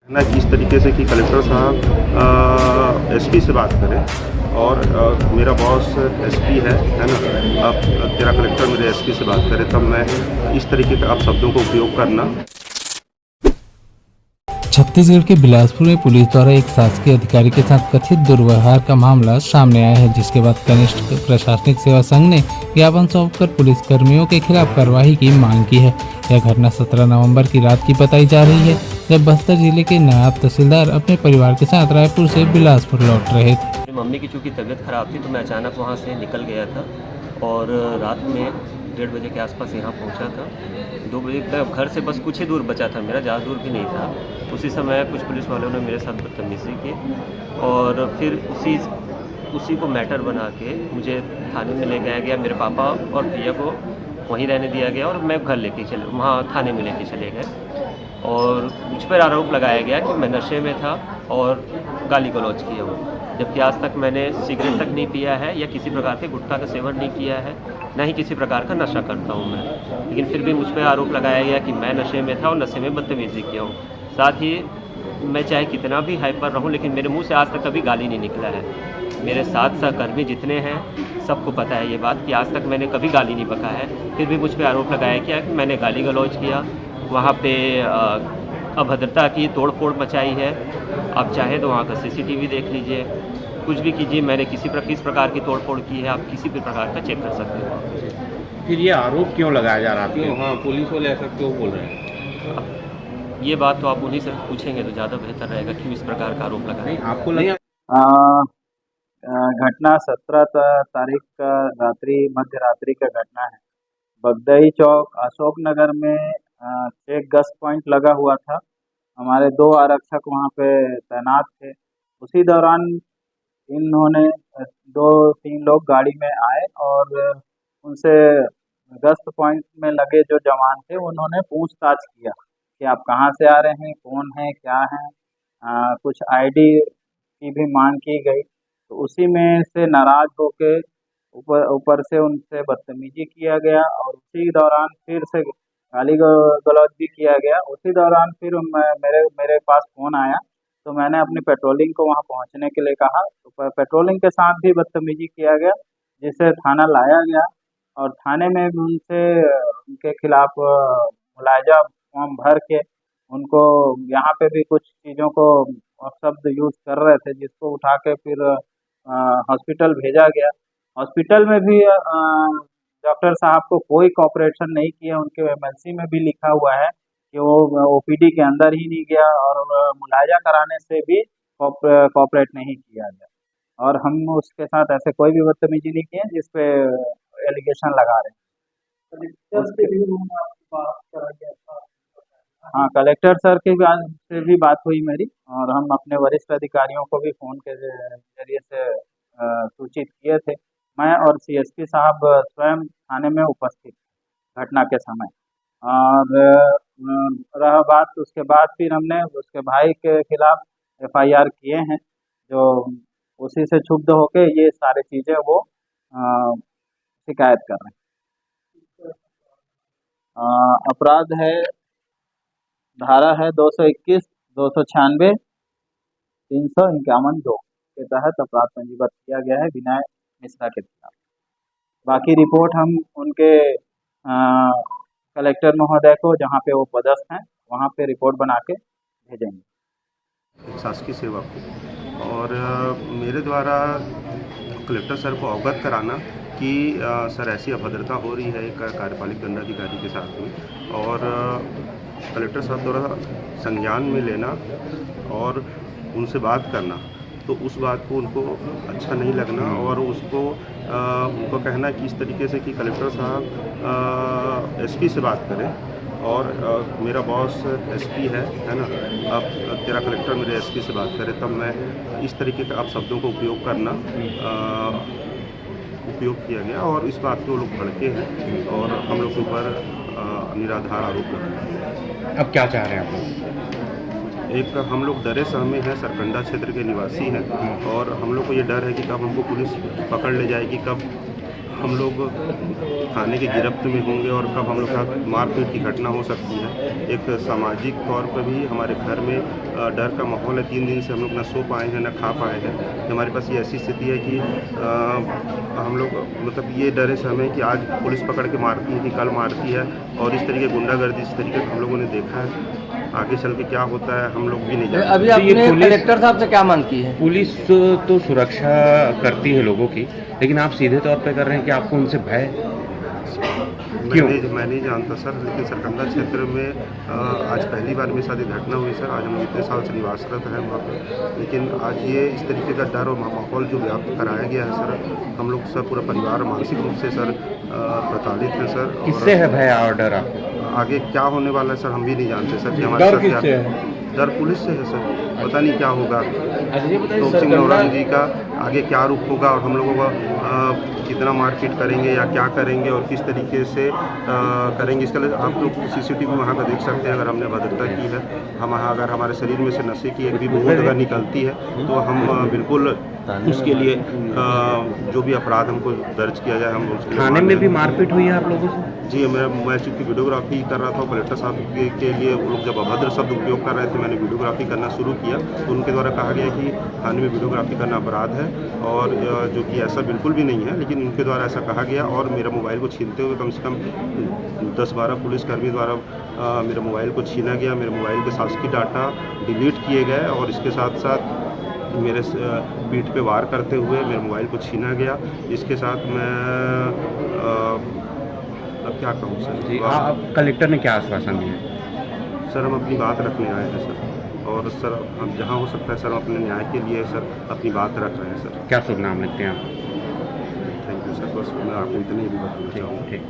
ना कि इस तरीके से कि कलेक्टर साहब एसपी से बात करें और मेरा बॉस एसपी है ना। अब तेरा कलेक्टर मेरे एसपी से बात करे तब मैं इस तरीके का आप शब्दों को उपयोग करना। छत्तीसगढ़ के बिलासपुर में पुलिस द्वारा एक शासकीय अधिकारी के साथ कथित दुर्व्यवहार का मामला सामने आया है, जिसके बाद कनिष्ठ प्रशासनिक सेवा संघ ने ज्ञापन सौंपकर पुलिस कर्मियों के खिलाफ कार्रवाई की मांग की है। यह घटना 17 नवंबर की रात की बताई जा रही है, जब बस्तर जिले के नायब तहसीलदार अपने परिवार के साथ रायपुर से बिलासपुर लौट रहे थे। मेरी मम्मी की चूँकि तबीयत ख़राब थी तो मैं अचानक वहाँ से निकल गया था और रात में 1:30 बजे के आसपास यहाँ पहुँचा था। 2 बजे तक घर से बस कुछ ही दूर बचा था मेरा, ज़्यादा दूर भी नहीं था। उसी समय कुछ पुलिस वालों ने मेरे साथ बदतमीज़ी की और फिर उसी को मैटर बना के मुझे थाने में ले गया गया। मेरे पापा और भैया को वहीं रहने दिया गया और मैं घर वहाँ थाने में लेके चले गए और मुझ पर आरोप लगाया गया कि मैं नशे में था और गाली गलौज किया हूँ, जबकि आज तक मैंने सिगरेट तक नहीं पिया है या किसी प्रकार के गुटखा का सेवन नहीं किया है, ना ही किसी प्रकार का नशा करता हूँ मैं। लेकिन फिर भी मुझ पर आरोप लगाया गया कि मैं नशे में था और नशे में बदतमीज़ी किया हूँ। साथ ही मैं चाहे कितना भी हाइपर रहूँ, लेकिन मेरे मुँह से आज तक कभी गाली नहीं निकला है। मेरे साथ सहकर्मी जितने हैं सबको पता है ये बात कि आज तक मैंने कभी गाली नहीं बका है। फिर भी मुझ पर आरोप लगाया गया कि मैंने गाली गलौज किया, वहाँ पे अभद्रता की, तोड़-फोड़ मचाई है। आप चाहें तो वहाँ का सीसीटीवी देख लीजिए, कुछ भी कीजिए, मैंने किस प्रकार की तोड़-फोड़ की है, आप किसी भी प्रकार का चेक कर सकते हो। फिर ये आरोप क्यों लगाया जा रहा है? क्यों? हाँ, पुलिस वाले ऐसा क्यों बोल रहे हैं? अब ये बात तो आप उन्हीं से पूछेंगे तो ज़्यादा बेहतर रहेगा, क्यों इस प्रकार का आरोप लगाया। नहीं, आपको लगा घटना 17 तारीख का मध्य रात्रि का घटना है। बगदई चौक अशोक नगर में एक गश्त पॉइंट लगा हुआ था। हमारे 2 आरक्षक वहाँ पे तैनात थे। उसी दौरान इन्होंने 2-3 लोग गाड़ी में आए और उनसे गश्त पॉइंट में लगे जो जवान थे उन्होंने पूछताछ किया कि आप कहाँ से आ रहे हैं, कौन हैं, क्या हैं। कुछ आईडी की भी मांग की गई। तो उसी में से नाराज होके ऊपर से उनसे बदतमीजी किया गया और उसी दौरान फिर से गाली गलौज भी किया गया। उसी दौरान फिर मेरे पास फ़ोन आया तो मैंने अपनी पेट्रोलिंग को वहाँ पहुँचने के लिए कहा, तो पेट्रोलिंग के साथ भी बदतमीजी किया गया, जिसे थाना लाया गया और थाने में भी उनके खिलाफ मुलाजा फॉर्म भर के उनको यहाँ पे भी कुछ चीज़ों को शब्द यूज़ कर रहे थे, जिसको उठा के फिर हॉस्पिटल भेजा गया। हॉस्पिटल में भी डॉक्टर साहब को कोई कोऑपरेशन नहीं किया। उनके एमएलसी में भी लिखा हुआ है कि वो ओपीडी के अंदर ही नहीं गया और मुलाजा कराने से भी कोऑपरेट नहीं किया गया। और हम उसके साथ ऐसे कोई भी बदतमीजी नहीं किए जिस पे एलिगेशन लगा रहे हैं। हाँ, कलेक्टर सर के से भी बात हुई मेरी और हम अपने वरिष्ठ अधिकारियों को भी फ़ोन के जरिए से सूचित किए थे। मैं और सीएसपी साहब स्वयं थाने में उपस्थित थे घटना के समय। और रहा बात, उसके बाद फिर हमने उसके भाई के खिलाफ एफआईआर किए हैं, जो उसी से क्षुब्ध होके ये सारी चीज़ें वो शिकायत कर रहे हैं। अपराध है, धारा है 221, 296, 351(2) के तहत अपराध पंजीबद्ध किया गया है विनय मिश्रा के खिलाफ। बाकी रिपोर्ट हम उनके कलेक्टर महोदय को, जहाँ पे वो पदस्थ हैं, वहाँ पे रिपोर्ट बना के भेजेंगे। एक शासकीय सेवा को और मेरे द्वारा कलेक्टर सर को अवगत कराना कि सर ऐसी अभद्रता हो रही है एक कार्यपालिक दंडाधिकारी के साथ में, और कलेक्टर साहब द्वारा संज्ञान में लेना और उनसे बात करना, तो उस बात को उनको अच्छा नहीं लगना और उनको कहना कि इस तरीके से कि कलेक्टर साहब एसपी से बात करें और मेरा बॉस एसपी है ना। अब तेरा कलेक्टर मेरे एसपी से बात करे तब मैं इस तरीके का आप शब्दों को उपयोग करना उपयोग किया गया और इस बात पे वो लोग भड़के हैं और हम लोग के ऊपर निराधार आरोप लगाए। अब क्या चाह रहे हैं आप? एक हम लोग डरे सहमे हैं, सरकंडा क्षेत्र के निवासी हैं और हम लोग को ये डर है कि कब हमको पुलिस पकड़ ले जाएगी, कब हम लोग थाने की गिरफ्त में होंगे और कब हम लोग का मारपीट की घटना हो सकती है। एक सामाजिक तौर पर भी हमारे घर में डर का माहौल है। 3 दिन से हम लोग ना सो पाए हैं, ना खा पाए हैं। हमारे पास ये ऐसी स्थिति है कि हम लोग मतलब ये डर इस समय कि आज पुलिस पकड़ के मारती है कि कल मारती है, और इस तरीके गुंडागर्दी इस तरीके का हम लोगों ने देखा है। आगे चल के क्या होता है हम लोग भी नहीं जानते। अभी आपने कलेक्टर साहब से क्या मांग की है? पुलिस तो सुरक्षा करती है लोगों की, लेकिन आप सीधे तौर पे कर रहे हैं कि आपको उनसे भय क्यों? मैं नहीं जानता सर, लेकिन सरकंडा क्षेत्र में आज पहली बार मेरे साथ ये घटना हुई सर। आज हम इतने साल से निवासरत हैं वहाँ पर, लेकिन आज ये इस तरीके का डर और माहौल जो व्याप्त कराया गया है सर, हम लोग सब पूरा परिवार मानसिक रूप से सर प्रताड़ित हैं सर। किससे है भय और डर आपको? आगे क्या होने वाला है सर हम भी नहीं जानते सर कि हमारे साथ क्या डर पुलिस से है सर। पता नहीं क्या होगा तो सिंह नौराम जी का आगे क्या रूप होगा, और हम लोगों को कितना मारपीट करेंगे या क्या करेंगे और किस तरीके से करेंगे। इसके लिए आप लोग सीसीटीवी वहाँ का देख सकते हैं। अगर हमने भद्रता की है, हम अगर हमारे शरीर में से नशे की एक भी बूंद अगर निकलती है तो हम बिल्कुल उसके लिए जो भी अपराध हमको दर्ज किया जाए हम उसके लिए। थाने में भी मारपीट हुई है आप लोगों से? जी, मैं चूँकि वीडियोग्राफी कर रहा था, कलेक्टर साहब के लिए वो लोग जब अभद्र शब्द उपयोग कर रहे थे, मैंने वीडियोग्राफी करना शुरू किया तो उनके द्वारा कहा गया कि थाने में वीडियोग्राफी करना अपराध है, और जो कि ऐसा बिल्कुल भी नहीं है, लेकिन उनके द्वारा ऐसा कहा गया। और मेरा मोबाइल को छीनते हुए कम से कम 10-12 पुलिसकर्मी द्वारा मेरे मोबाइल को छीना गया। मेरे मोबाइल के शासकीय डाटा डिलीट किए गए, और इसके साथ साथ मेरे पीठ पे वार करते हुए मेरे मोबाइल को छीना गया। इसके साथ मैं अब क्या कहूँ सर जी, आप कलेक्टर ने क्या आश्वासन दिया? सर हम अपनी बात रखने आए हैं सर, और सर हम जहाँ हो सकता है सर हम अपने न्याय के लिए सर अपनी बात रख रहे हैं सर। क्या शुभ नाम लिखते हैं आप? थैंक यू सर, बस मैं आपको इतने ही बताना चाहूँगा। ठीक।